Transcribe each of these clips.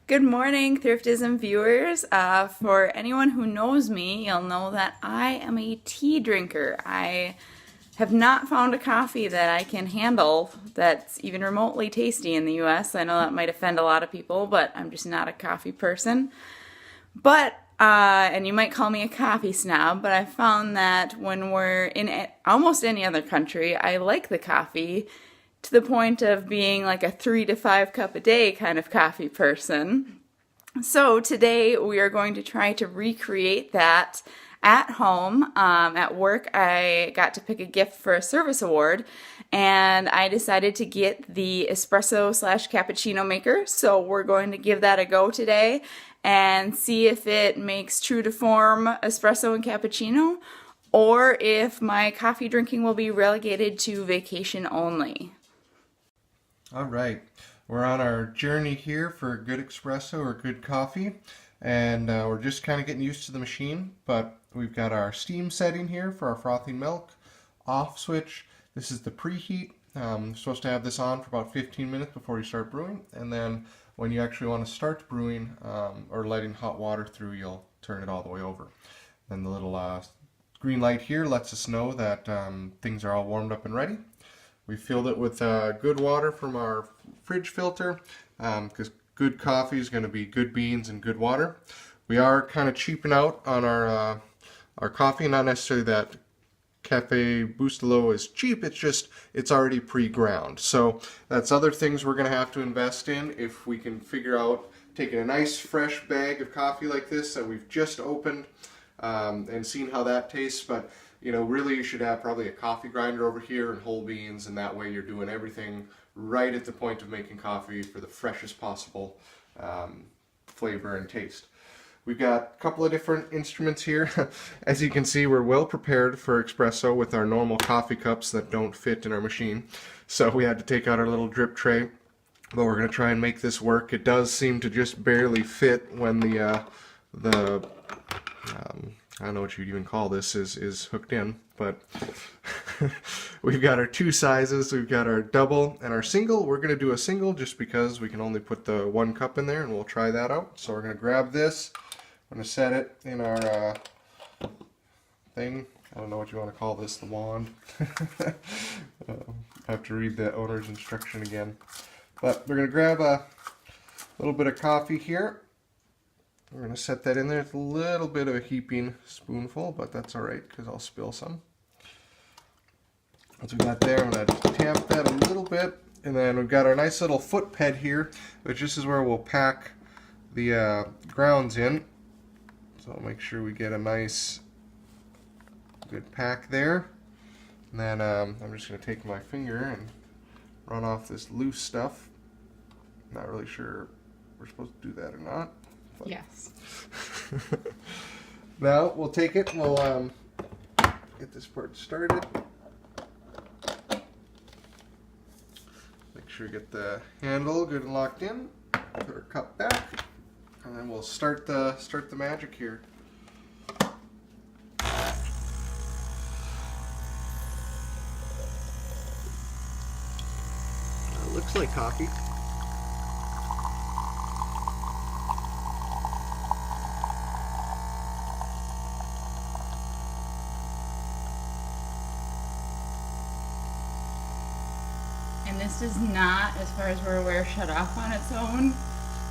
Good morning, Thriftism viewers. For anyone who knows me, you'll know that I am a tea drinker. I have not found a coffee that I can handle that's even remotely tasty in the US. I know that might offend a lot of people, but I'm just not a coffee person. And you might call me a coffee snob, but I found that when we're in almost any other country, I like the coffee to the point of being like a 3 to 5 cup a day kind of coffee person. So today we are going to try to recreate that at home. At work, I got to pick a gift for a service award, and I decided to get the espresso / cappuccino maker. So we're going to give that a go today and see if it makes true to form espresso and cappuccino, or if my coffee drinking will be relegated to vacation only. All right, we're on our journey here for a good espresso or good coffee, and we're just kind of getting used to the machine, but we've got our steam setting here for our frothing milk, off switch. This is the preheat. You're supposed to have this on for about 15 minutes before you start brewing, and then when you actually want to start brewing or letting hot water through, you'll turn it all the way over. Then the little green light here lets us know that things are all warmed up and ready. We filled it with good water from our fridge filter, because good coffee is going to be good beans and good water. We are kind of cheaping out on our coffee, not necessarily that Cafe Bustelo is cheap, it's just it's already pre-ground. So that's other things we're going to have to invest in if we can figure out taking a nice fresh bag of coffee like this that we've just opened and seeing how that tastes. But you know, really you should have probably a coffee grinder over here and whole beans, and that way you're doing everything right at the point of making coffee for the freshest possible flavor and taste. We've got a couple of different instruments here. As you can see, we're well prepared for espresso with our normal coffee cups that don't fit in our machine. So we had to take out our little drip tray, but we're going to try and make this work. It does seem to just barely fit when the I don't know what you'd even call this, is hooked in, but we've got our two sizes. We've got our double and our single. We're going to do a single just because we can only put the 1 cup in there, and we'll try that out. So we're going to grab this. I'm going to set it in our thing. I don't know what you want to call this, the wand. I have to read the owner's instruction again. But we're going to grab a little bit of coffee here. We're going to set that in there. It's a little bit of a heaping spoonful, but that's alright because I'll spill some. Once we got there, I'm going to tamp that a little bit. And then we've got our nice little foot ped here, which this is where we'll pack the grounds in. So make sure we get a nice good pack there. And then I'm just going to take my finger and run off this loose stuff. Not really sure if we're supposed to do that or not. Yes. Now we'll take it and we'll get this part started. Make sure you get the handle good and locked in. Put our cup back, and then we'll start the magic here. It looks like coffee. And this does not, as far as we're aware, shut off on its own.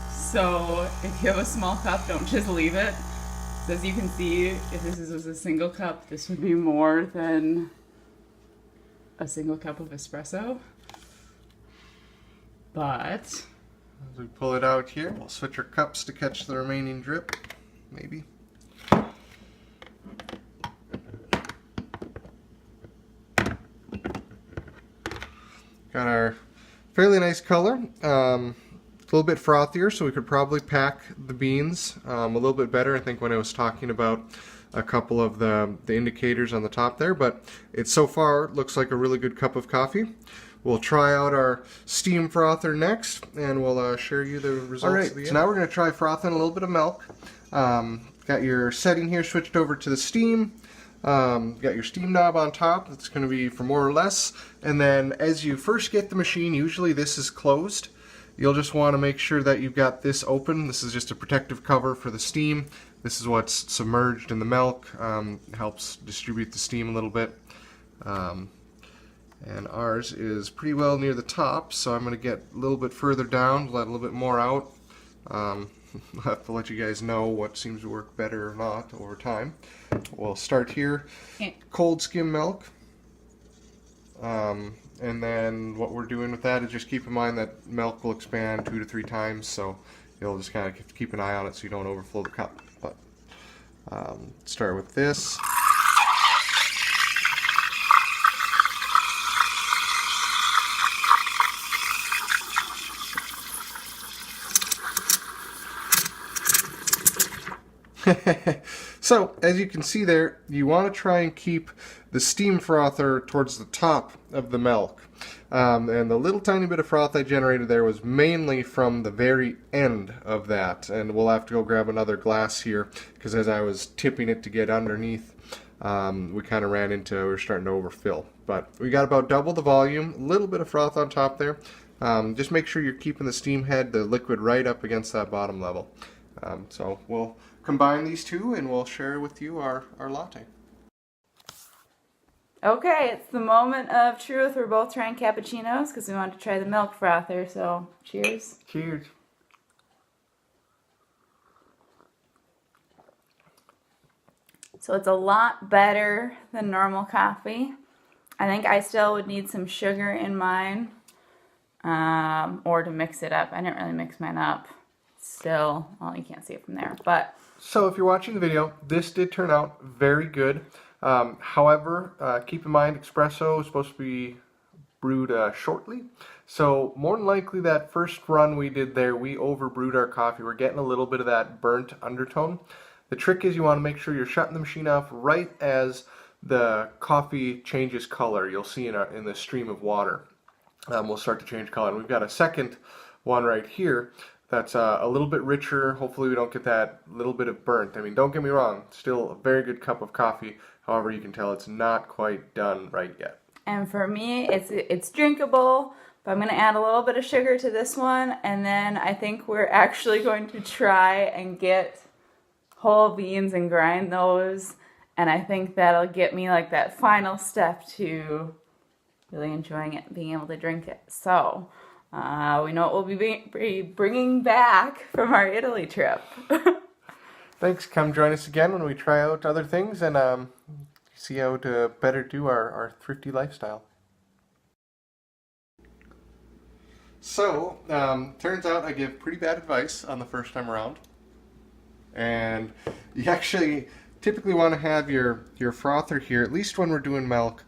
So if you have a small cup, don't just leave it. So as you can see, if this was a single cup, this would be more than a single cup of espresso. But As we pull it out here, we'll switch our cups to catch the remaining drip, maybe. Got our fairly nice color. A little bit frothier, so we could probably pack the beans a little bit better, I think, when I was talking about a couple of the indicators on the top there. But it so far looks like a really good cup of coffee. We'll try out our steam frother next, and we'll share you the results. All right, so now we're going to try frothing a little bit of milk. Got your setting here switched over to the steam. Got your steam knob on top. That's going to be for more or less. And then as you first get the machine, usually this is closed. you'll just want to make sure that you've got this open. This is just a protective cover for the steam. This is what's submerged in the milk. Helps distribute the steam a little bit. And ours is pretty well near the top, so I'm going to get a little bit further down, let a little bit more out. I'll have to let you guys know what seems to work better or not over time. We'll start here. Cold skim milk. And then what we're doing with that is just keep in mind that milk will expand 2 to 3 times, so you'll just kind of keep an eye on it so you don't overflow the cup. But start with this. So, as you can see there, you want to try and keep the steam frother towards the top of the milk. And the little tiny bit of froth I generated there was mainly from the very end of that. And we'll have to go grab another glass here, because as I was tipping it to get underneath, we kind of ran into, we were starting to overfill. But we got about double the volume, a little bit of froth on top there. Just make sure you're keeping the steam head, the liquid, right up against that bottom level. So we'll combine these two and we'll share with you our latte. Okay, it's the moment of truth. We're both trying cappuccinos because we want to try the milk frother, so cheers. Cheers. So it's a lot better than normal coffee. I think I still would need some sugar in mine, or to mix it up. I didn't really mix mine up. Still, well, you can't see it from there, but so if you're watching the video, this did turn out very good. However, keep in mind espresso is supposed to be brewed shortly, so more than likely that first run we did there, we overbrewed our coffee. We're getting a little bit of that burnt undertone. The trick is you want to make sure you're shutting the machine off right as the coffee changes color. You'll see in the stream of water will start to change color. And we've got a second one right here that's a little bit richer. Hopefully we don't get that little bit of burnt. I mean, don't get me wrong, still a very good cup of coffee. However, you can tell it's not quite done right yet. And for me, it's drinkable, but I'm going to add a little bit of sugar to this one, and then I think we're actually going to try and get whole beans and grind those, and I think that'll get me like that final step to really enjoying it and being able to drink it. So we know what we'll be bringing back from our Italy trip. Thanks. Come join us again when we try out other things and see how to better do our thrifty lifestyle. So, turns out I give pretty bad advice on the first time around. And you actually typically want to have your frother here, at least when we're doing milk,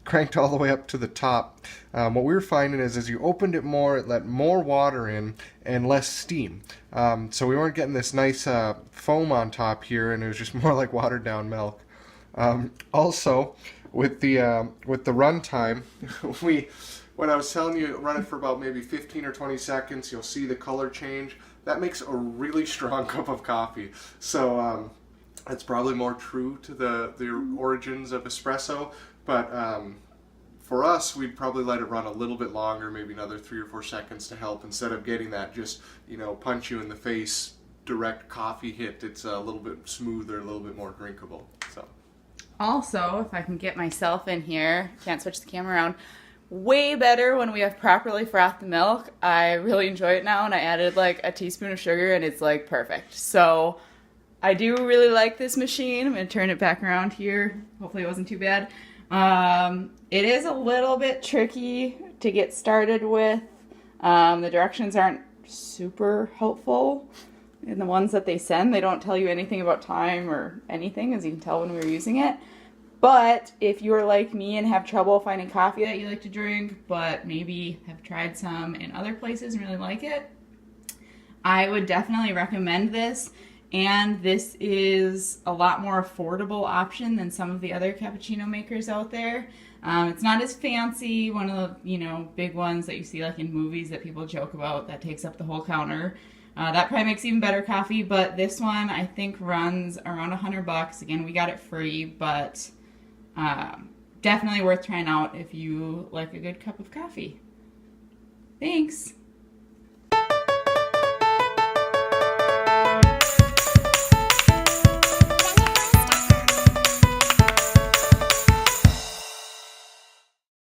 cranked all the way up to the top. What we were finding is as you opened it more, it let more water in and less steam. So we weren't getting this nice foam on top here, and it was just more like watered down milk. Also, with the run time, when I was telling you run it for about maybe 15 or 20 seconds, you'll see the color change. That makes a really strong cup of coffee. So it's probably more true to the origins of espresso. But for us, we'd probably let it run a little bit longer, maybe another 3 or 4 seconds to help, instead of getting that just, punch you in the face direct coffee hit. It's a little bit smoother, a little bit more drinkable. So. Also, if I can get myself in here, can't switch the camera around, way better when we have properly frothed the milk. I really enjoy it now, and I added like a teaspoon of sugar, and it's like perfect. So I do really like this machine. I'm going to turn it back around here. Hopefully it wasn't too bad. It is a little bit tricky to get started with. The directions aren't super helpful. In the ones that they send, they don't tell you anything about time or anything, as you can tell when we were using it. But if you're like me and have trouble finding coffee that you like to drink, but maybe have tried some in other places and really like it, I would definitely recommend this. And this is a lot more affordable option than some of the other cappuccino makers out there. It's not as fancy, one of the big ones that you see like in movies that people joke about that takes up the whole counter. That probably makes even better coffee, but this one I think runs around $100. Again, we got it free, but definitely worth trying out if you like a good cup of coffee. Thanks.